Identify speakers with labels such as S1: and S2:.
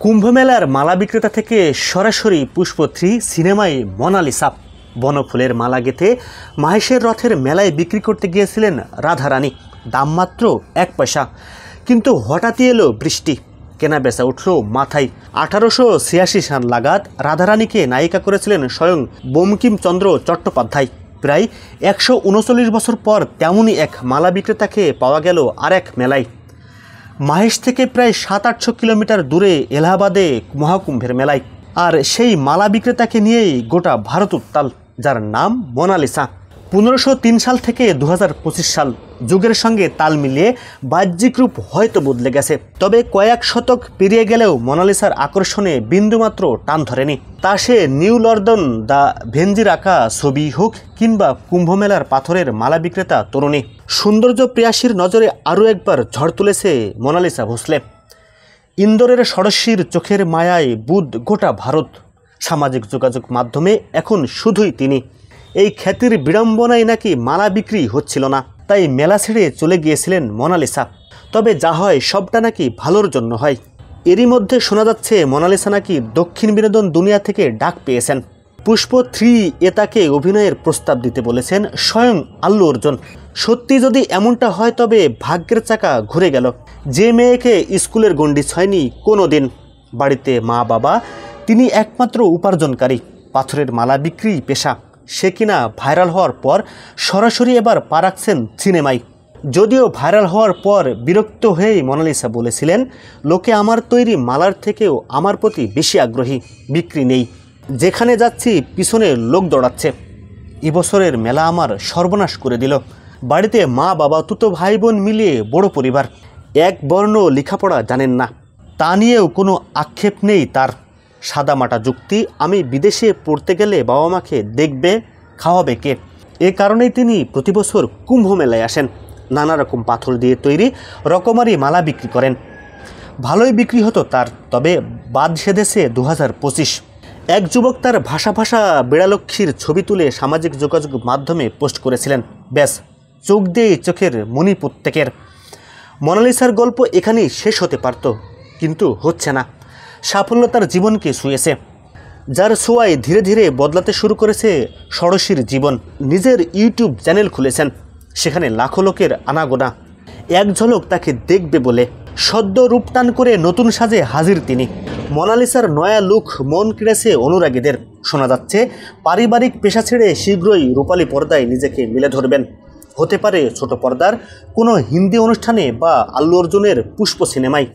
S1: কুম্ভমেলার মালা বিক্রেতা থেকে সরাসরি পুষ্প 3 সিনেমায় মোনালিসা। বনফুলের মালা গেঁথে মাহেশের রথের মেলায় বিক্রি করতে গিয়েছিলেন রাধারানী, দাম মাত্র 1 পয়সা। কিন্তু হঠাৎই এলো বৃষ্টি, কেনা বেচা উঠল মাথায়। 1886 সাল লাগাত রাধারানীকে নায়িকা করেছিলেন স্বয়ং বঙ্কিমচন্দ্র চট্টোপাধ্যায়। প্রায় 139 বছর পর তেমনই এক মালা বিক্রেতাকে পাওয়া গেল আর এক মেলায়। মাহেশ থেকে প্রায় 700-800 কিলোমিটার দূরে এলাহাবাদে মহাকুম্ভের মেলায়। আর সেই মালা বিক্রেতাকে নিয়েই গোটা ভারত উত্তাল, যার নাম মোনালিসা। 1503 সাল থেকে 2025 সাল, যুগের সঙ্গে তাল মিলিয়ে বাহ্যিক রূপ হয়তো বদলে গেছে, তবে কয়েক শতক পেরিয়ে গেলেও মোনালিসার আকর্ষণে বিন্দুমাত্র টান ধরেনি। তা সে নিউ লন্ডন দ্য ভেঞ্জির আঁকা ছবি হোক কিংবা কুম্ভমেলার পাথরের মালা বিক্রেতা তরুণী, সৌন্দর্য প্রেয়াসীর নজরে আরও একবার ঝড় তুলেছে মোনালিসা ভোসলে। ইন্দোরের ষড়শীর চোখের মায়ায় বুঁদ গোটা ভারত। সামাজিক যোগাযোগ মাধ্যমে এখন শুধুই তিনি। এই খ্যাতির বিড়ম্বনায় নাকি মালা বিক্রি হচ্ছিল না, তাই মেলা ছেড়ে চলে গিয়েছিলেন মোনালিসা। তবে যা হয় সবটা নাকি ভালোর জন্য হয়। এরই মধ্যে শোনা যাচ্ছে মোনালিসা নাকি দক্ষিণ বিনোদন দুনিয়া থেকে ডাক পেয়েছেন। পুষ্প 3 তাকে অভিনয়ের প্রস্তাব দিতে বলেছেন স্বয়ং আল্লু অর্জুন। সত্যি যদি এমনটা হয় তবে ভাগ্যের চাকা ঘুরে গেল। যে মেয়েকে স্কুলের গণ্ডি ছয়নি কোনো দিন, বাড়িতে মা বাবা, তিনি একমাত্র উপার্জনকারী, পাথরের মালা বিক্রি পেশা, সে কিনা ভাইরাল হওয়ার পর সরাসরি এবার পা রাখছেন সিনেমায়। যদিও ভাইরাল হওয়ার পর বিরক্ত হয়েই মোনালিসা বলেছিলেন, লোকে আমার তৈরি মালার থেকেও আমার প্রতি বেশি আগ্রহী, বিক্রি নেই, যেখানে যাচ্ছি পিছনে লোক দৌড়াচ্ছে। এবছরের মেলা আমার সর্বনাশ করে দিল। বাড়িতে মা বাবা তুতো ভাই বোন মিলিয়ে বড় পরিবার, এক বর্ণ লেখাপড়া জানেন না, তা নিয়েও কোনো আক্ষেপ নেই তার। সাদামাটা যুক্তি, আমি বিদেশে পড়তে গেলে বাবা মাকে দেখবে, খাওয়াবে কে। এ কারণেই তিনি প্রতি বছর কুম্ভ মেলায় আসেন, নানা রকম পাথর দিয়ে তৈরি রকমারি মালা বিক্রি করেন। ভালোই বিক্রি হতো তার, তবে বাদ সেধেছে 2025। এক যুবক তার ভাষা বেড়ালক্ষ্মীর ছবি তুলে সামাজিক যোগাযোগ মাধ্যমে পোস্ট করেছিলেন। ব্যাস, চোখ দিয়ে চোখের মনি প্রত্যেকের। মোনালিসার গল্প এখানেই শেষ হতে পারত, কিন্তু হচ্ছে না। সাফল্য তার জীবনকে ছুঁয়েছে, যার ছোঁয়ায় ধীরে ধীরে বদলাতে শুরু করেছে ষড়শীর জীবন। নিজের ইউটিউব চ্যানেল খুলেছেন, সেখানে লাখো লোকের আনাগোনা। এক ঝলক তাকে দেখবে বলে সদ্য রূপটান করে নতুন সাজে হাজির তিনি। মোনালিসার নয়া লুক মন কেড়েছে অনুরাগীদের। শোনা যাচ্ছে পারিবারিক পেশা ছেড়ে শীঘ্রই রূপালী পর্দায় নিজেকে মেলে ধরবেন। হতে পারে ছোট পর্দার কোনো হিন্দি অনুষ্ঠানে বা আল্লু অর্জুনের পুষ্প সিনেমায়।